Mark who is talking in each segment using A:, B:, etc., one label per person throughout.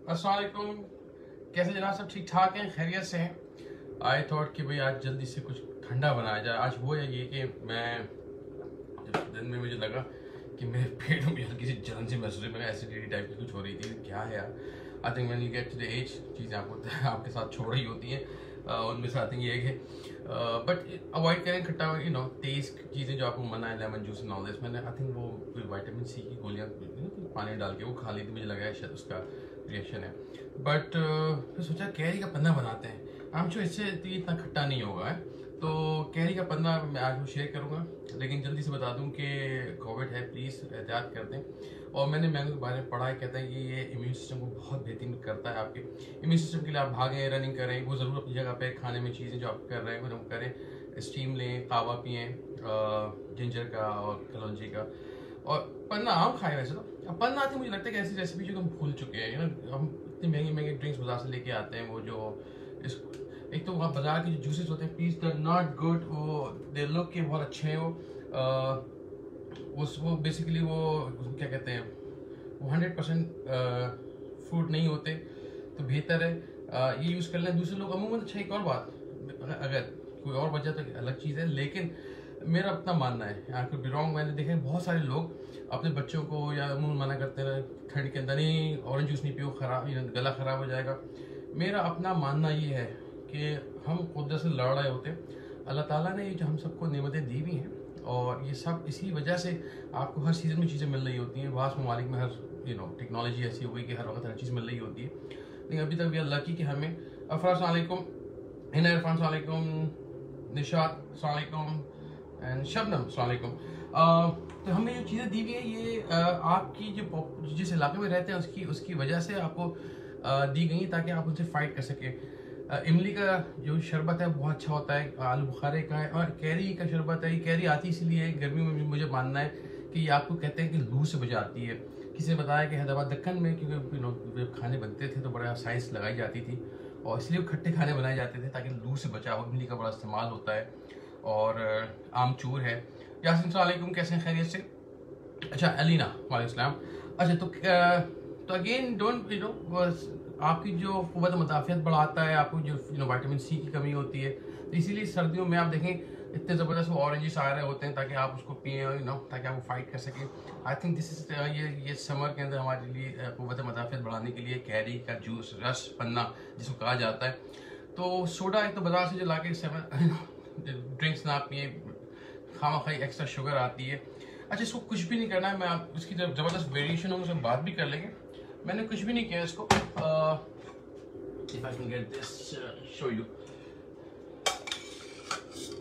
A: अस्सलाम वालेकुम। कैसे जनाब, सब ठीक ठाक हैं, खैरियत से हैं? आई थॉट कि भाई आज जल्दी से कुछ ठंडा बनाया जाए। आज हुआ ये कि मैं जब दिन में मुझे लगा कि मेरे पेट में हल्की सी जलन सी महसूस हुई। मैं एसिडिटी टाइप की कुछ हो रही थी। क्या है यार, I think when you get to the age चीज़ें आपके साथ छोड़ रही होती हैं। उनमें से आई थिंक ये है बट अवॉइड करें खट्टा तेज़ चीज़ें जो आपको मना है, lemon juice and all this. मैंने आई थिंक वो कोई विटामिन सी की गोलियाँ पानी डाल के वो खा ली थी, मुझे लगा है शायद उसका रिएक्शन है। बट फिर सोचा कैरी का पन्ना बनाते हैं। हम जो इससे इतना खट्टा नहीं होगा है, तो कैरी का पन्ना मैं आज वो शेयर करूँगा। लेकिन जल्दी से बता दूं कि कोविड है, प्लीज़ एहतियात कर दें। और मैंने मैंगो के बारे में पढ़ा है, कहता है कि ये इम्यून सिस्टम को बहुत बेहतरीन करता है। आपके इम्यून सिस्टम के लिए आप भागें, रनिंग करें, वो ज़रूर अपनी जगह पे खाने में चीज़ें जो आप कर रहे हैं वो करें। स्टीम लें, कावा पिएँ जिंजर का और कलौंजी का। और पन्ना आम खाए वैसे तो। अब पन्ना आती मुझे लगता है कि ऐसी रेसिपी जो हम भूल चुके हैं ना। हम इतनी महंगी महंगी ड्रिंक्स बाजार से लेके आते हैं, वो जो इस एक तो वहाँ बाजार के जो जूसेस होते हैं, प्लीज दे नॉट गुड। वो दे लुक के बहुत अच्छे हैं, वो बेसिकली वो क्या कहते हैं, वो 100% फ्रूट नहीं होते। तो बेहतर है ये यूज़ कर लें। दूसरे लोग अमूमन, अच्छा एक और बात, अगर कोई और वजह तो अलग चीज़ है, लेकिन मेरा अपना मानना है, यहाँ पे बिलोंग, मैंने देखा है बहुत सारे लोग अपने बच्चों को या अमूमन मना करते हैं ठंड के अंदर, नहीं ऑरेंज जूस नहीं पियो, खराब गला ख़राब हो जाएगा। मेरा अपना मानना ये है कि हम खुद से लड़ रहे होते हैं। अल्लाह ताला ने ये जो हम सबको नेमतें दी हुई हैं, और ये सब इसी वजह से आपको हर सीज़न में चीज़ें मिल रही होती हैं। वास ममालिक में हर टेक्नोलॉजी ऐसी हो गई कि हर वक्त हर चीज़ मिल रही होती है। लेकिन अभी तक भी अल्लाह की कि हमें अफरा सलाम, हिना इरफान सलाम, निशात सलाम एंड शबनम सलाम। तो हमें जो चीज़ें दी हुई है ये आपकी जो जिस इलाके में रहते हैं उसकी वजह से आपको दी गई, ताकि आप उनसे फाइट कर सकें। इमली का जो शरबत है बहुत अच्छा होता है, आलू बुखारे का है, और कैरी का शरबत है। ये कैरी आती इसलिए गर्मियों में, मुझे मानना है कि ये आपको कहते हैं कि लू से बचाती है। किसी ने बताया कि हैदराबाद दक्कन में क्योंकि जब खाने बनते थे तो बड़ा साइंस लगाई जाती थी, और इसलिए खट्टे खाने बनाए जाते थे ताकि लू से बचा हो। इमली का बड़ा इस्तेमाल होता है, और आमचूर है। यासिन सलाम, कैसे हैं, खैरियत से? अच्छा, अलीना वालेकुम। अच्छा, तो अगेन डोंट आपकी जो क़ुव्वत मुदाफ़ियत बढ़ाता है, आपको जो विटामिन सी की कमी होती है, तो इसीलिए सर्दियों में आप देखें इतने ज़बरदस्त वो ऑरेंजेस आ रहे होते हैं ताकि आप उसको पिएँ, ताकि आप वो फाइट कर सकें। आई थिंक दिस इज ये समर के अंदर हमारे लिए क़ुव्वत मुदाफ़ियत बढ़ाने के लिए कैरी का जूस, रस, पन्ना जिसको कहा जाता है। तो सोडा एक तो बाजार से जो ला के ड्रिंक्स ना पिए, खामा खाई एक्स्ट्रा शुगर आती है। अच्छा, इसको कुछ भी नहीं करना है। मैं आप इसकी जब ज़बरदस्त वेरिएशन होंगे उसमें बात भी कर लेंगे। मैंने कुछ भी नहीं किया इसको। If I can get this, show you.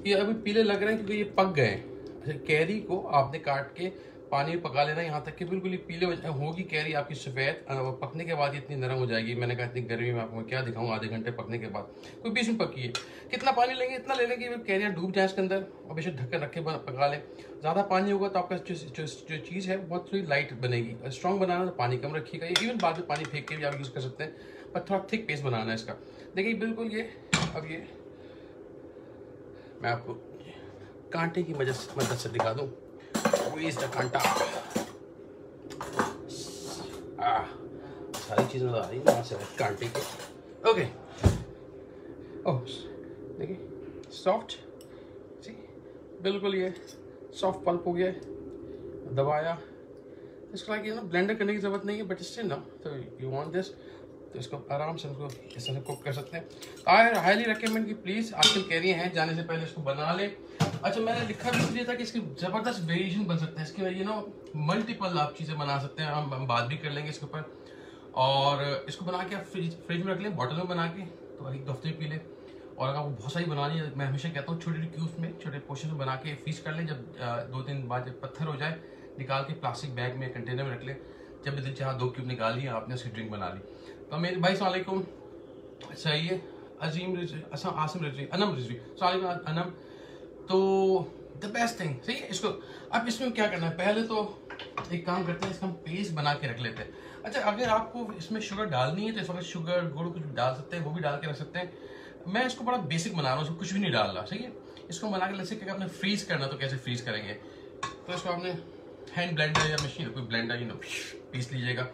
A: ये अभी पीले लग रहे हैं क्योंकि ये पक गए हैं। अच्छा, कैरी को आपने काट के पानी में पका लेना यहाँ तक कि बिल्कुल ये पीले होगी कैरी आपकी सफ़ेद। पकने के बाद इतनी नरम हो जाएगी। मैंने कहा इतनी गर्मी में आपको क्या दिखाऊँ, आधे घंटे पकने के बाद कोई 20 मिनट पकी है। कितना पानी लेंगे, इतना ले लेंगे कैरियाँ डूब जाए इसके अंदर, और बेशक ढक्कन रख के पका लें। ज़्यादा पानी होगा तो आपका जो चीज़ है बहुत थोड़ी लाइट बनेगी। स्ट्रॉन्ग बनाना तो पानी कम रखिएगा, इवन बाद में पानी फेंक के भी आप यूज़ कर सकते हैं, पर थोड़ा थिक पेस्ट बनाना है इसका। देखिए बिल्कुल ये, अब ये मैं आपको कांटे की मदद से दिखा दूँ। द कांटा, सारी चीज़ नजर आ रही है वहाँ से कांटे के। ओके, ओह देखिए सॉफ्ट, सी बिल्कुल ये सॉफ्ट पल्प हो गया है। दबाया इसको, लाइक ब्लेंडर करने की ज़रूरत नहीं है, बट स्टिल ना, तो यू वांट दिस, तो इसको आराम से इसको इस तरह से कुक कर सकते हैं। आई हाईली रिकमेंड कि प्लीज़ आजकल कैरी हैं, जाने से पहले इसको बना लें। अच्छा, मैंने लिखा भी इसलिए था कि इसकी ज़बरदस्त वेरिएशन बन सकते हैं, इसके मल्टीपल आप चीज़ें बना सकते हैं। हम बात भी कर लेंगे इसके ऊपर। और इसको बना के आप फ्रिज में रख लें, बॉटल में बना के, तो एक हफ्ते पी लें। और अगर आपको बहुत सारी बनानी है, मैं हमेशा कहता हूँ छोटे छोटे क्यूब्स में, छोटे पोर्शन में बना के फ्रीज कर लें। जब 2-3 दिन बाद जब पत्थर हो जाए, निकाल के प्लास्टिक बैग में, कंटेनर में रख लें। जब भी दिल चाहा 2 क्यूब निकाल लिए, आपने उसकी ड्रिंक बना ली। तो मेरे भाई सलाम, सही है, अजीम रिजवी, आसिम रिजवी, अनम रिजवी, सलाम अनम। तो द बेस्ट थिंग, सही है। इसको अब इसमें क्या करना है, पहले तो एक काम करते हैं, इसका हम पेस्ट बना के रख लेते हैं। अच्छा, अगर आपको इसमें शुगर डालनी है तो इस वक्त शुगर, गुड़ कुछ डाल सकते हैं, वो भी डाल के रख सकते हैं। मैं इसको बड़ा बेसिक बना रहा हूँ, इसको कुछ भी नहीं डाल रहा, सही है। इसको बना के जैसे कि आपने फ्रीज करना, तो कैसे फ्रीज करेंगे, तो इसको आपने हैंड ब्लेंडर या मशीन, कोई ब्लेंडर पीस लीजिएगा।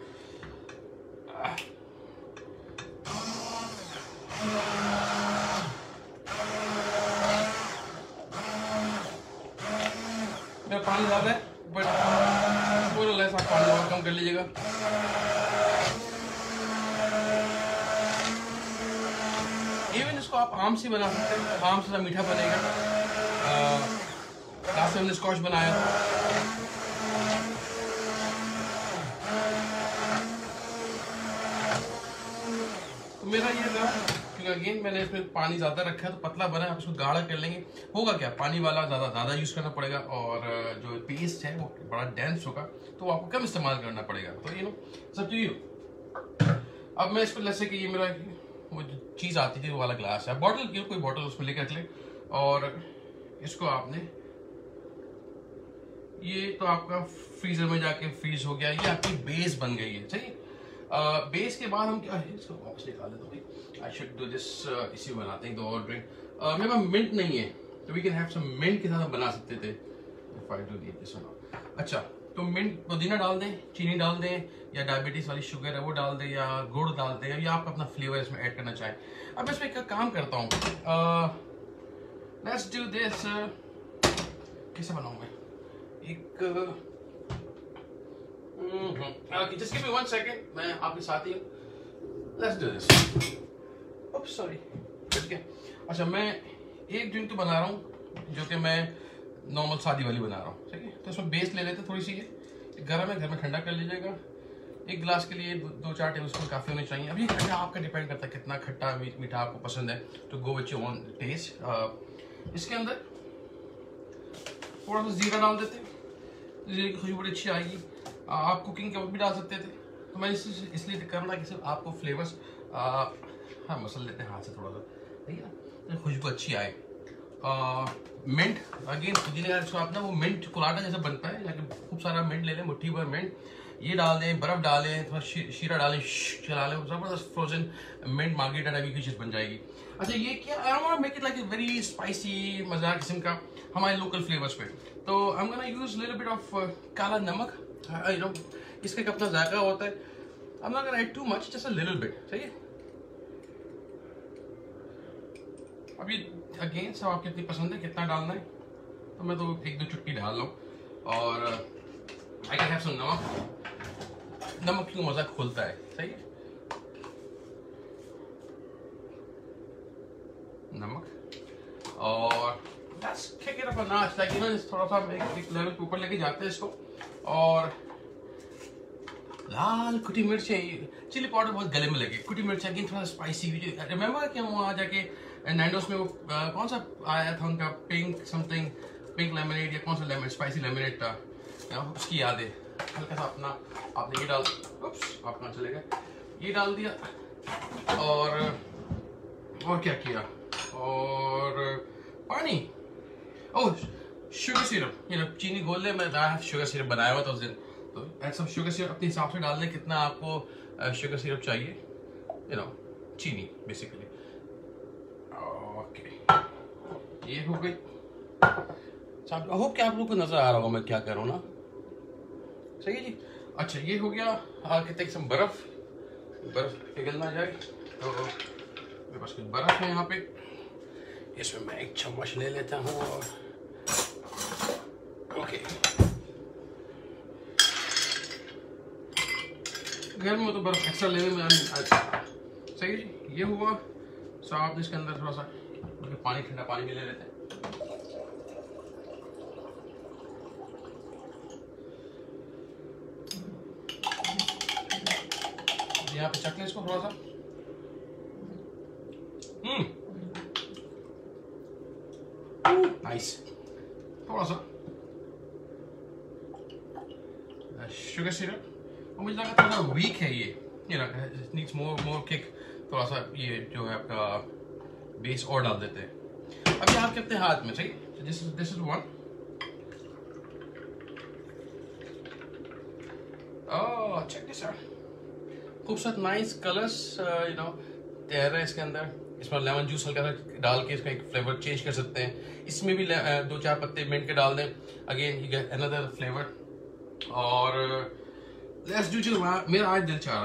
A: पानी ज़्यादा है, बट थोड़ा लेस आप पानी और कम कर लीजिएगा। इवन इसको आप आम से बना सकते हैं, आम से मीठा बनेगा। लास्ट में हमने स्कॉच बनाया था। तो मेरा ये था, क्योंकि अगेन मैंने इसमें पानी ज़्यादा रखा है तो पतला बना है, आप इसको गाढ़ा कर लेंगे। होगा क्या, पानी वाला ज़्यादा यूज़ करना पड़ेगा और जो पेस्ट है वो बड़ा डेंस होगा, तो आपको कम इस्तेमाल करना पड़ेगा। तो यू नो सब चीज़। अब मैं इसको जैसे कि ये मेरा वो जो चीज़ आती थी वो वाला ग्लास है, बॉटल की कोई बॉटल उसमें लेकर रख ले, और इसको आपने, ये तो आपका फ्रीजर में जाके फ्रीज हो गया, ये आपकी बेस बन गई है। सही। बेस के बाद हम क्या, इसको वापस निकाल देता हूँ। आई शुड डू दिस, इसी बनाते हैं दो और ड्रिंक। मेरे पास मिंट नहीं है, तो we can have some mint के साथ हम बना सकते थे। If I do this one. अच्छा, तो मिंट पुदीना डाल दें, चीनी डाल दें, या डायबिटीज वाली शुगर है वो डाल दें, या गुड़ डाल दें, या आप अपना फ्लेवर इसमें ऐड करना चाहें। अब इसमें एक काम करता हूँ, लेट्स डू दिस। कैसे बनाऊँ मैं एक, जस्ट गिव मी 1 सेकंड, मैं आपके साथ ही हूँ। Let's do this. Oops sorry, ठीक है। अच्छा, मैं एक ड्रिंक तो बना रहा हूँ जो कि मैं नॉर्मल सादी वाली बना रहा हूँ, ठीक है। तो इसमें बेस ले लेते हैं थोड़ी सी, ये गर्म है, घर में ठंडा कर लीजिएगा। एक गिलास के लिए 2-4 टेबल स्पून काफ़ी होने चाहिए। अभी खट्टा आपका डिपेंड करता है कितना खट्टा मीठा आपको पसंद है, तो go with your own test. इसके अंदर थोड़ा सा जीरा डाल देते हैं, जीरे की खुशबू बड़ी अच्छी आएगी। आप कुकिंग के वक्त भी डाल सकते थे, तो मैं इसलिए कर रहा कि सिर्फ आपको फ्लेवर्स, हाँ मसल लेते हैं हाथ से थोड़ा सा, ठीक है ना, तो खुशबू अच्छी आए। मिंट, अगेन पुदीने का आप ना वो मिंट कोलाटा जैसा बनता है, जाके खूब सारा मिंट ले लें, मुट्ठी भर मिंट, ये डाल दें, बर्फ डालें, थोड़ा शीरा डालें, चला लें, ज़बरदस्त फ्रोजन मिंट मार्गेरिटा टाइप की चीज़ बन जाएगी। अच्छा, ये क्या, I want to make it like a very spicy मज़ेदार किस्म का हमारे लोकल फ्लेवर्स पे। तो I am gonna use little bit of kala namak, you know, इसका एक अपना जायका होता है। I am not gonna add too much, just a little bit, सही है। अभी अगेन सब आप कितनी पसंद है, कितना डालना है, तो मैं तो 1-2 चुटकी डाल लूँ। और आई कैन हैव सम नमक, नमक की मज़ा खुलता है, सही है। नमक, और बस kick it up a notch, like you know, थोड़ा सा एक लेवल के ऊपर लेके जाते हैं इसको। और लाल कुटी मिर्च, चिली पाउडर बहुत गले में लगे, कुटी मिर्च अगेन थोड़ा स्पाइसी। रिमेंबर कि हम वहाँ जाके नैंडोस में वो कौन सा आया था उनका, पिंक लेमनेड, या कौन सा लेमन, स्पाइसी लेमनेड था, उसकी याद है। हल्का सा अपना आपने ये डाल, उप्स आप कहाँ चले गए, ये डाल दिया। और क्या किया, और पानी, ओह शुगर सिरप, यू नो, चीनी घोल ले, मैं शुगर सिरप बनाया हुआ था उस दिन, तो ऐसा शुगर सिरप अपने हिसाब से डाल दें, कितना आपको शुगर सिरप चाहिए, यू नो, चीनी बेसिकली। ओके, ये हो गई। आई होप कि आप लोगों को नजर आ रहा होगा मैं क्या कर रहा हूँ ना, सही है जी। अच्छा, ये हो गया। कहते हैं बर्फ पिघल ना जाए, तो मेरे पास कुछ बर्फ है यहाँ पे, इसमें मैं एक चम्मच ले लेता हूँ। और ओके, घर में तो बर्फ एक्स्ट्रा लेने में सही है जी। ये हुआ, सो आप इसके अंदर थोड़ा सा पानी, ठंडा पानी भी ले लेते हैं। यहाँ पे चख लें इसको थोड़ा सा। नाइस। थोड़ा सा शुगर सिरप, और मुझे लगा थोड़ा वीक है ये, you know, needs more kick. थोड़ा सा ये जो है आपका बेस और डाल देते हैं। अभी आप अपने हाथ में, सही, this is one. Oh check this out, खूबसूरत नाइस कलर्स, यू नो, तैयार है इसके अंदर। इसमें लेमन जूस हल्का सा डाल के इसका एक फ्लेवर चेंज कर सकते हैं। इसमें भी 2-4 पत्ते मिंट के डाल दें, again you get another flavour. और लेट्स डू, जो मेरा आज दिल चाह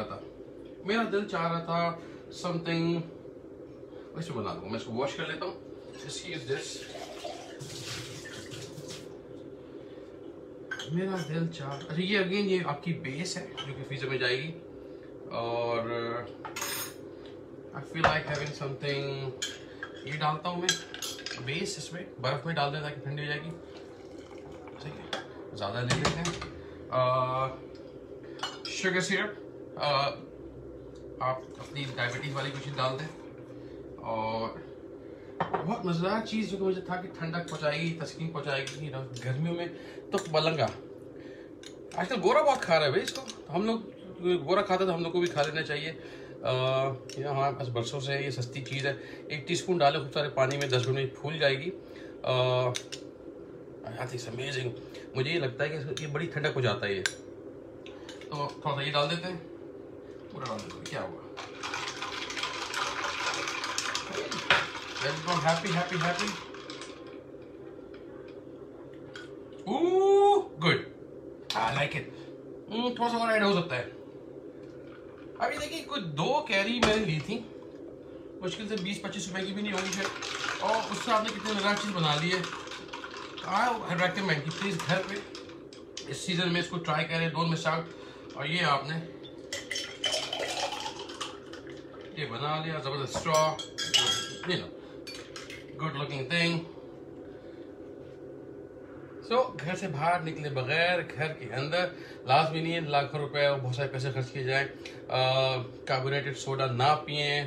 A: रहा था समथिंग, इसमें बना दूंगा। मैं इसको वॉश कर लेता हूँ। मेरा दिल चाह, अच्छा ये अगेन ये आपकी बेस है जो कि फ्रीजर में जाएगी, और I feel like having something, ये डालता हूँ मैं बेस, इसमें बर्फ़ में डाल दें ताकि ठंडी हो जाएगी। ठीक है, ज़्यादा ले लेते हैं। शुगर सिरप, आप अपनी डायबिटीज़ वाली कुछ डाल दें, और बहुत मज़ेदार चीज़ जो कि मुझे था कि ठंडक पहुँचाएगी, तस्कीन पहुँचाएगी गर्मियों में। तो बलंगा आजकल गोरा बहुत खा रहा है भाई, इसको हम लोग गोरा खाते तो हम लोग को भी खा लेना चाहिए। ये हमारे पास बरसों से ये सस्ती चीज़ है। 1 टीस्पून डाले खूब सारे पानी में, 10 मिनट में फूल जाएगी। I think amazing. मुझे ये लगता है कि ये बड़ी ठंडक हो जाता है ये। तो थोड़ा सा ये डाल देते हैं, पूरा डाल देते हैं, क्या हुआ। Happy happy happy, good, I like it. थोड़ा सा और ऐड हो सकता है। अभी देखिए कुछ 2 कैरी मैंने ली थी, मुश्किल से 20-25 रुपए की भी नहीं होगी फिर, और उससे आपने कितनी मज़ेदार चीज़ बना ली है। आई रेकमेंड कि प्लीज़ घर पे इस सीज़न में इसको ट्राई करें, डोंट मिस आउट। और ये आपने ये बना लिया, ज़बरदस्त straw, you know, good looking thing. So घर से बाहर निकले बगैर घर के अंदर लाजमी नहीं है लाखों रुपए और बहुत सारे पैसे खर्च किए जाए, कार्बोनेटेड सोडा ना पिए।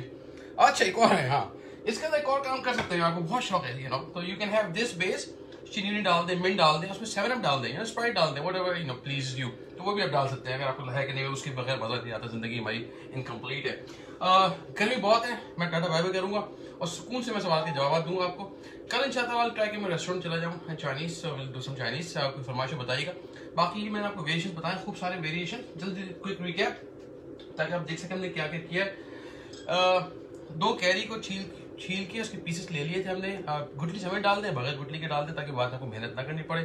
A: अच्छा एक और है, हाँ इसके अंदर एक और काम कर सकते हैं, आपको बहुत शौक है यू नो, तो you can have this base, चीनी डाल दें, मिंट डाल दें, उसमें 7 अप डाल दें, स्प्राइट डाल दें, whatever you know please you, तो वो भी आप डाल सकते हैं अगर आपको है कि नहीं उसके बगैर मजा नहीं आता, जिंदगी हमारी इनकम्प्लीट है। गर्मी बहुत है, मैं टाटा बाय बाय करूंगा और सुकून से मैं सवाल के जवाब दूंगा आपको। कल इंशाल्लाह ट्राई कि मैं रेस्टोरेंट चला जाऊँ, Chinese will do some Chinese, आपको फरमाइश बताइएगा। बाकी मैंने आपको वेरिएशन बताया, खूब सारे वेरिएशन, जल्दी क्विक रिकैप ताकि आप देख सकें हमने क्या क्या किया है। 2 कैरी को छील के उसके पीसेस ले लिए थे हमने, गुठली समेत डाल दें, बगैर गुठली के डाल दें ताकि बाद में आपको मेहनत ना करनी पड़े।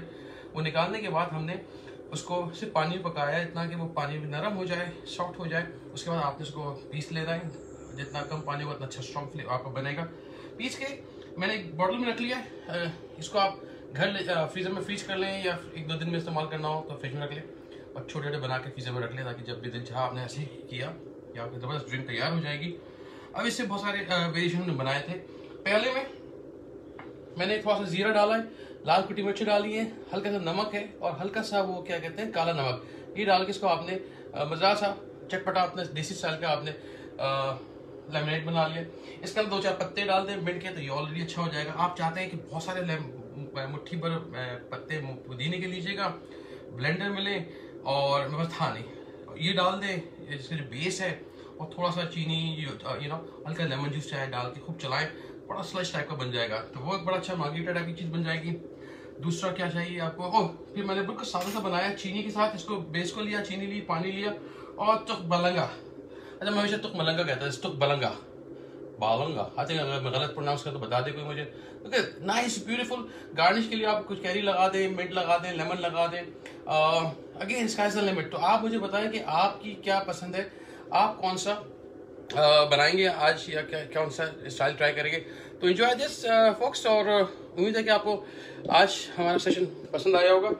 A: वो निकालने के बाद हमने उसको सिर्फ पानी में पकाया इतना कि वो पानी में नरम हो जाए, सॉफ्ट हो जाए। उसके बाद आपने उसको पीस लेना है, जितना कम पानी होगा उतना अच्छा स्ट्रॉन्ग फ्लेवर आपका बनेगा। पीस के मैंने एक बॉटल में रख लिया है, इसको आप घर फ्रीजर में फ्रीज कर लें या 1-2 दिन में इस्तेमाल करना हो तो फ्रिज में रख लें, और छोटे छोटे बना के फ्रीजर में रख लें ताकि जब भी दिल चाहा आपने ऐसे ही किया कि आपकी ज़बरदस्त ड्रिंक तैयार हो जाएगी। अब इससे बहुत सारे वेरिएशन हमने बनाए थे। पहले में मैंने थोड़ा सा जीरा डाला है, लाल कुटी मिर्ची डाली है, हल्का सा नमक है और हल्का सा वो क्या कहते हैं काला नमक, ये डाल के इसको आपने मज़ा सा चटपटा अपने देसी स्टाइल का आपने लेमनेड बना लिया। इसके अंदर 2-4 पत्ते डाल दें मिंट के, तो ये ऑलरेडी अच्छा हो जाएगा। आप चाहते हैं कि बहुत सारे मुट्ठी भर पत्ते पुदीने के लीजिएगा, ब्लेंडर में लें, और मेरे पास था नहीं, ये डाल दें इसका जो बेस है, और थोड़ा सा चीनी यू नो हल्का लेमन जूस चाहे डाल के खूब चलाएं, बड़ा स्लश टाइप का बन जाएगा, तो वो एक बड़ा अच्छा मार्गरीटा टाइप की चीज़ बन जाएगी। दूसरा क्या चाहिए आपको, ओह फिर मैंने बिल्कुल सादा सा बनाया चीनी के साथ, इसको बेस को लिया, चीनी ली, पानी लिया, और तुक बलंगा, अच्छा मैं हमेशा तुक मलंगा कहता है, तुक बलंगा बालंगा, आई थिंक अगर मैं गलत प्रोनाउंस कर तो बता दे कोई मुझे। Okay nice beautiful. गार्निश के लिए आप कुछ कैरी लगा दें, मिंट लगा दें, लेमन लगा दें, अगेन स्काइज द लिमिट। तो आप मुझे बताएं कि आपकी क्या पसंद है, आप कौन सा बनाएंगे आज या कौन सा स्टाइल ट्राई करेंगे। तो एंजॉय दिस फॉक्स, और उम्मीद है कि आपको आज हमारा सेशन पसंद आया होगा।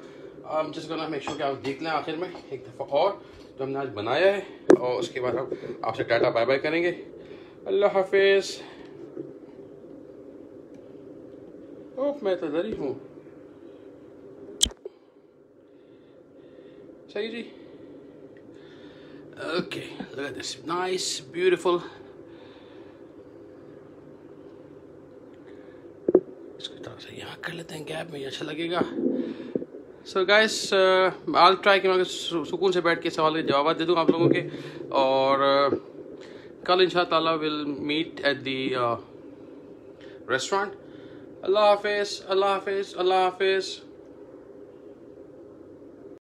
A: जिस गोना मेक श्योर कि आप देख लें आखिर में एक दफ़ा और जो हमने आज बनाया है, और उसके बाद हम आपसे टाटा बाय बाय करेंगे। अल्लाह हाफिज़। ओह मैं तो इधर ही हूँ, सही जी। Okay, look at this, nice, beautiful. इसको थोड़ा सा यहाँ कर लेते हैं गैप में, ये अच्छा लगेगा। So guys, I'll try कि मैं सुकून से बैठ के सवाल के जवाब दे दूँ आप लोगों के, और कल इंशाअल्लाह we'll meet at the restaurant. अल्लाह हाफिज़, अल्लाह हाफिज़, अल्लाह हाफिज़।